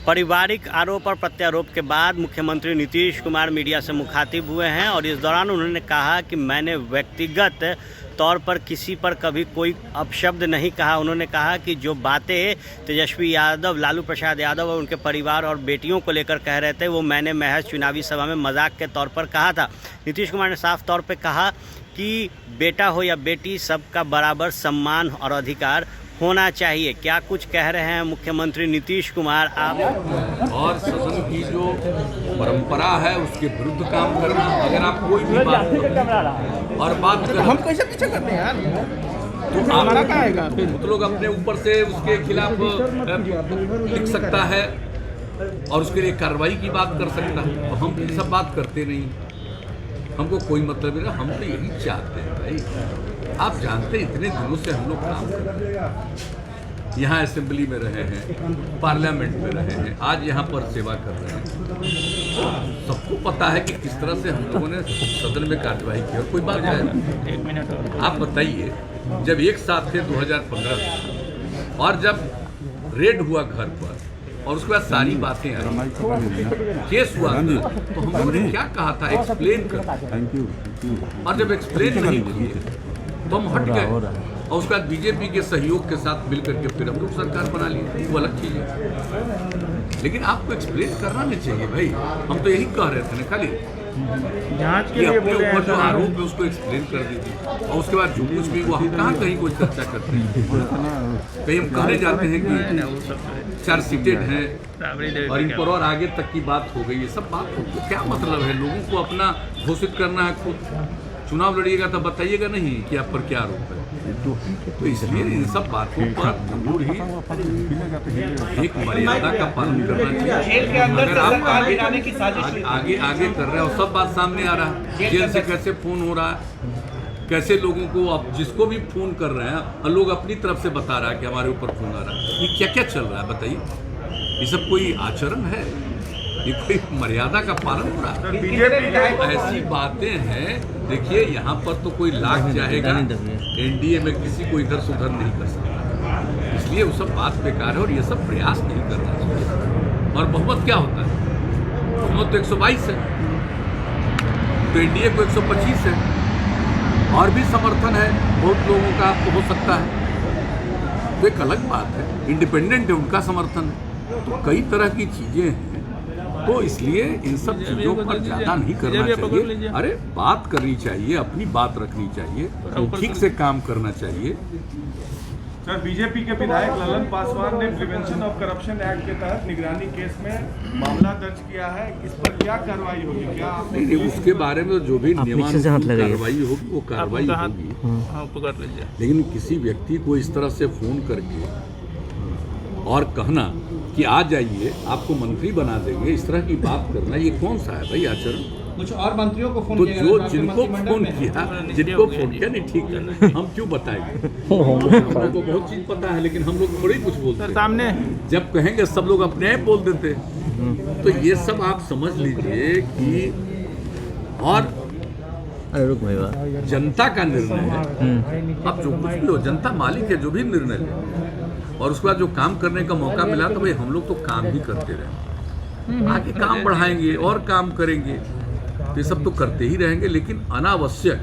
पारिवारिक आरोप और प्रत्यारोप के बाद मुख्यमंत्री नीतीश कुमार मीडिया से मुखातिब हुए हैं और इस दौरान उन्होंने कहा कि मैंने व्यक्तिगत तौर पर किसी पर कभी कोई अपशब्द नहीं कहा। उन्होंने कहा कि जो बातें तेजस्वी यादव, लालू प्रसाद यादव और उनके परिवार और बेटियों को लेकर कह रहे थे वो मैंने महज चुनावी सभा में मजाक के तौर पर कहा था। नीतीश कुमार ने साफ तौर पर कहा कि बेटा हो या बेटी, सबका बराबर सम्मान और अधिकार होना चाहिए। क्या कुछ कह रहे हैं मुख्यमंत्री नीतीश कुमार आप? और सदन की जो परंपरा है उसके विरुद्ध काम करना। अगर आप कोई भी बात करो और बात करें, हम कैसे पीछे करते हैं यार, तो हमारा क्या आएगा? तो लोग अपने ऊपर से उसके खिलाफ लिख सकता है और उसके लिए कार्रवाई की बात कर सकता है। तो हम ये सब बात करते नहीं, हमको कोई मतलब नहीं। हम तो यही चाहते हैं भाई, आप जानते हैं इतने दिनों से हम लोग काम कर रहे हैं, यहाँ असेंबली में रहे हैं, पार्लियामेंट में रहे हैं, आज यहाँ पर सेवा कर रहे हैं। सबको पता है कि किस तरह से हम लोगों ने सदन में कार्यवाही की। और कोई बात है, आप बताइए, जब एक साथ थे 2015 में और जब रेड हुआ घर पर और उसके बाद सारी बातें केस हुआ तो हम लोगों ने क्या कहा था, एक्सप्लेन कर। और जब एक्सप्लेन नहीं किए तो हम हट गए और उसके बाद बीजेपी के सहयोग के साथ मिलकर के फिर हम लोग सरकार बना लिए। वो अलग चीज़ है, लेकिन आपको एक्सप्लेन करना नहीं चाहिए भाई। हम तो यही कह रहे थे ना, खाली जांच के लिए अपने ऊपर जो आरोप है उसको एक्सप्लेन कर दीजिए और उसके बाद जो कुछ भी वो हम कहाँ कहीं कोई चर्चा करते हैं। कहीं हम कहने जाते हैं कि चार्जशीटेड हैं और इन पर और आगे तक की बात हो गई। ये सब बात हो, क्या मतलब है? लोगों को अपना घोषित करना है, खुद चुनाव लड़िएगा तो बताइएगा नहीं कि आप पर क्या आरोप है। तो इसलिए इन सब बातों पर जरूर ही एक मर्यादा का पालन करना चाहिए। अगर आप आगे आगे कर रहे हैं और सब बात सामने आ रहा है, जेल से कैसे फोन हो रहा है, कैसे लोगों को अब जिसको भी फोन कर रहे हैं और लोग अपनी तरफ से बता रहा है कि हमारे ऊपर फोन आ रहा है। ये क्या क्या चल रहा है बताइए? ये सब कोई आचरण है? ये कोई मर्यादा का पालन हो रहा है? ऐसी बातें हैं। देखिए, यहाँ पर तो कोई लाख चाहेगा, एनडीए में किसी को इधर से उधर नहीं कर सकता। इसलिए वो सब बात बेकार है और ये सब प्रयास नहीं करना चाहिए। और बहुमत क्या होता है? बहुमत तो 122 है, तो एनडीए को 125 है और भी समर्थन है बहुत लोगों का, आपको हो सकता है, तो एक अलग बात है। इंडिपेंडेंट है, उनका समर्थन है। तो कई तरह की चीज़ें हैं, तो इसलिए इन सब चीज़ों पर ज़्यादा नहीं करना चाहिए। अरे बात करनी चाहिए, अपनी बात रखनी चाहिए, ठीक से काम करना चाहिए। सर, बीजेपी के विधायक ललन पासवान ने प्रिवेंशन ऑफ करप्शन एक्ट के तहत निगरानी केस में मामला दर्ज किया है। इस पर क्या कार्रवाई होगी? क्या नहीं, उसके बारे में जो भी नियमानुसार कार्रवाई होगी वो कार्रवाई होगी। लेकिन किसी व्यक्ति को इस तरह से फोन करके और कहना कि आ जाइए, आपको मंत्री बना देंगे, इस तरह की बात करना, ये कौन सा है भाई आचरण? कुछ और मंत्रियों को फोन तो जो जिनको फोन किया नहीं, ठीक है, हम क्यों बताएंगे? हम लोग को बहुत चीज पता है, लेकिन हम लोग थोड़ी कुछ बोलते हैं। सामने जब कहेंगे सब लोग अपने आप बोल देते। तो ये सब आप समझ लीजिए कि और जनता का निर्णय है। अब जो कुछ भी हो, जनता मालिक है, जो भी निर्णय ले। और उसके बाद जो काम करने का मौका मिला तो भाई हम लोग तो काम ही करते रहे, आगे काम बढ़ाएंगे और काम करेंगे, तो ये सब तो करते ही रहेंगे। लेकिन अनावश्यक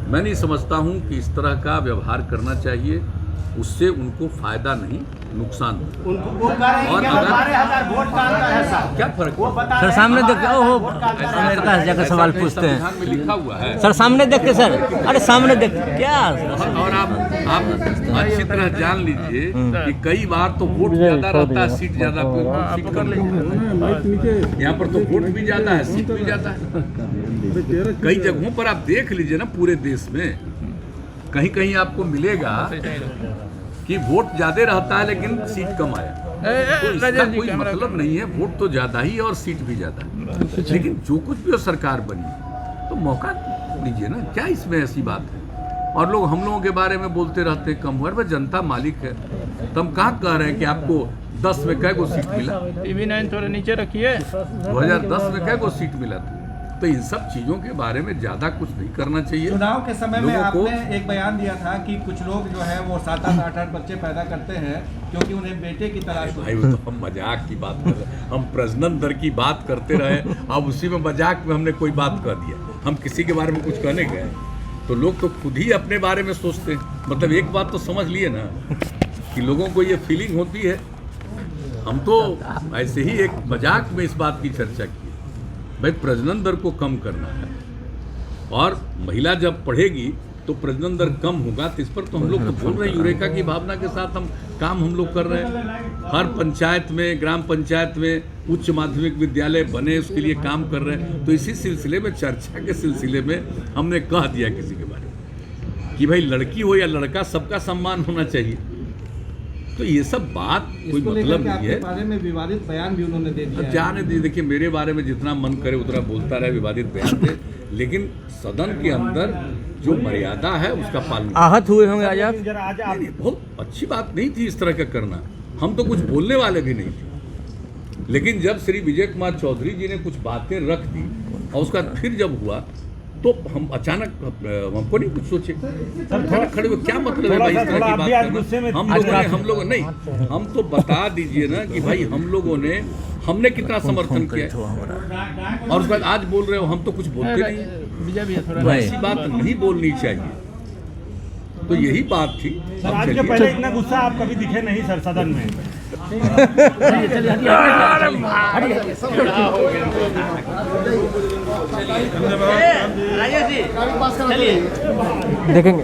मैं नहीं समझता हूँ कि इस तरह का व्यवहार करना चाहिए। उससे उनको फायदा नहीं, नुकसान। और क्या फर्क सर? सामने देख के मेरे पास जाकर सवाल पूछते हैं, में लिखा हुआ है सर सामने देख के। सर अरे सामने देख क्या? और आप अच्छी तरह जान लीजिए कि कई बार तो वोट ज्यादा रहता है, सीट ज्यादा, सीट कम नहीं। यहाँ पर तो वोट भी ज्यादा है, सीट भी ज्यादा है। कई जगहों पर आप देख लीजिए ना, पूरे देश में कहीं कहीं आपको मिलेगा कि वोट ज्यादा रहता है लेकिन सीट कम आया। तो इसका कोई मतलब नहीं है, वोट तो ज्यादा ही और सीट भी ज्यादा है। लेकिन जो कुछ भी हो सरकार बनी तो मौका दीजिए ना, क्या इसमें ऐसी बात है? और लोग हम लोगों के बारे में बोलते रहते हैं कम हुआ, भाई जनता मालिक है। तो हम कहाँ कह रहे हैं कि आपको 10 में कै गो सीट मिला? टीवी 9 थोड़ा नीचे रखिए। 2010 में कै गो सीट मिला था? तो इन सब चीज़ों के बारे में ज़्यादा कुछ नहीं करना चाहिए। चुनाव के समय में आपने एक बयान दिया था कि कुछ लोग जो है वो 7-8 बच्चे पैदा करते हैं क्योंकि उन्हें बेटे की तलाश भाई वो तो हम मजाक की बात कर रहे हैं, हम प्रजनन दर की बात करते रहे, अब उसी में मजाक में हमने कोई बात कर दिया। हम किसी के बारे में कुछ कहने गए तो लोग तो खुद ही अपने बारे में सोचते हैं। मतलब एक बात तो समझ लिए ना कि लोगों को ये फीलिंग होती है। हम तो ऐसे ही एक मजाक में इस बात की चर्चा की, भाई प्रजनन दर को कम करना है और महिला जब पढ़ेगी तो प्रजनन दर कम होगा। तो इस पर तो हम लोग तो बोल रहे हैं, यूरेका की भावना के साथ हम लोग कर रहे हैं। हर पंचायत में, ग्राम पंचायत में उच्च माध्यमिक विद्यालय बने, उसके लिए काम कर रहे हैं। तो इसी सिलसिले में, चर्चा के सिलसिले में हमने कह दिया किसी के बारे में कि भाई लड़की हो या लड़का, सबका सम्मान होना चाहिए। तो ये सब बात कोई मतलब नहीं है। बारे में विवादित बयान भी उन्होंने दे दिया। जाने दीजिए, देखिए मेरे बारे में जितना मन करे उतना बोलता रहे, विवादित बयान दे, लेकिन सदन के अंदर जो मर्यादा है उसका पालन। आहत हुए होंगे आज आप? नहीं, बहुत अच्छी बात नहीं थी इस तरह का करना। हम तो कुछ बोलने वाले भी नहीं थे, लेकिन जब श्री विजय कुमार चौधरी जी ने कुछ बातें रख दी और उसका फिर जब हुआ तो हम अचानक, हमको नहीं कुछ सोचे, खड़े हुए क्या मतलब है भाई इस तरह की बात करना। हम लोग नहीं, हम तो बता दीजिए ना कि भाई हमने कितना समर्थन किया है और उसके बाद आज बोल रहे हो हम तो कुछ बोलते नहीं। तो ऐसी बात नहीं बोलनी चाहिए। तो यही बात थी। आज के पहले इतना गुस्सा आप कभी दिखे नहीं सर सदन में। देखेंगे।